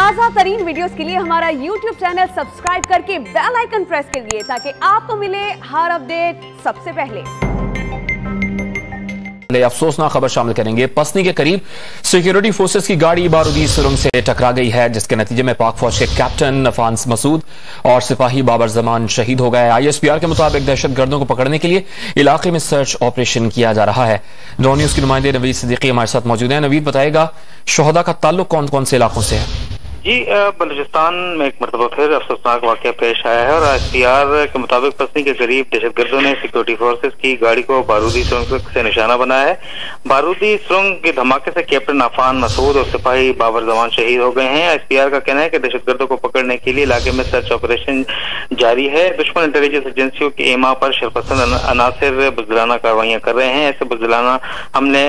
ताज़ा तरीन वीडियोस के लिए हमारा YouTube चैनल सब्सक्राइब करके बेल आइकन प्रेस करिए ताकि आपको मिले हर अपडेट सबसे पहले। अफसोसनाक खबर शामिल करेंगे। पसनी के करीब सिक्योरिटी फोर्सेस की गाड़ी बारूदी सुरंग से टकरा गई है, जिसके नतीजे में पाक फौज के कैप्टन नफान मसूद और सिपाही बाबर जमान शहीद हो गए। ISPR के मुताबिक दहशतगर्दों को पकड़ने के लिए इलाके में सर्च ऑपरेशन किया जा रहा है। डॉ न्यूज के नुमाइंदे नवीद सिद्दीकी हमारे साथ मौजूद हैं। नवीद, बताएगा शोहदा का ताल्लुक कौन कौन से इलाकों से है? जी, बलूचिस्तान में एक मरतबा फिर अफसोसनाक वाक़या पेश आया है और ISPR के मुताबिक पसनी के करीब दहशतगर्दों ने सिक्योरिटी फोर्सेस की गाड़ी को बारूदी सुरंग से निशाना बनाया है। बारूदी सुरंग के धमाके से कैप्टन नफान मसूद और सिपाही बाबर जमान शहीद हो गए हैं। ISPR का कहना है कि दहशतगर्दों को पकड़ने के लिए इलाके में सर्च ऑपरेशन जारी है। दुश्मन इंटेलिजेंस एजेंसियों के एमा पर शरपसंद अनासर बुज़दिलाना कार्रवाइयां कर रहे हैं। ऐसे बुज़दिलाना हमने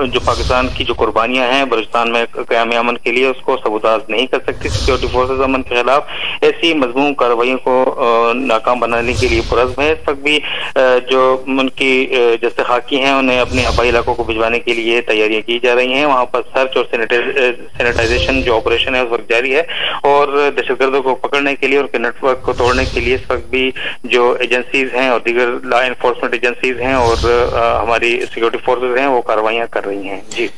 जो पाकिस्तान की जो कुर्बानियां हैं बलूचिस्तान में क़याम अमन के लिए, उसको सबूताज नहीं कर सकती। सिक्योरिटी फोर्सेस अमन के खिलाफ ऐसी मजमूम कार्रवाइयों को नाकाम बनाने के लिए पुरज़्म है। इस वक्त भी जो उनकी जैसे खाकी हैं उन्हें अपने आबाई इलाकों को भिजवाने के लिए तैयारियां की जा रही हैं। वहां पर सर्च और सैनिटाइजेशन जो ऑपरेशन है उस वक्त जारी है और दहशतगर्दों को पकड़ने के लिए, उनके नेटवर्क को तोड़ने के लिए इस वक्त भी जो एजेंसीज हैं और दीगर लॉ एनफोर्समेंट एजेंसीज हैं और हमारी सिक्योरिटी फोर्सेज हैं वो कार्रवाइयां कर रही हैं। जी,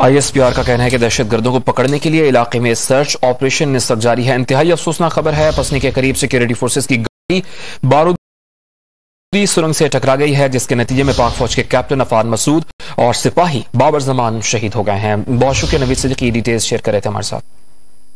ISPR का कहना है कि दहशतगर्दों को पकड़ने के लिए इलाके में सर्च ऑपरेशन जारी है। इंतहाई अफसोसनाक खबर है। पसनी के करीब सिक्योरिटी फोर्सेस की गाड़ी बारूदी सुरंग से टकरा गई है, जिसके नतीजे में पाक फौज के कैप्टन नफान मसूद और सिपाही बाबर जमान शहीद हो गए हैं। बहुत शुक्रिया नवीद सिद्दीकी, डिटेल्स शेयर कर रहे थे हमारे साथ।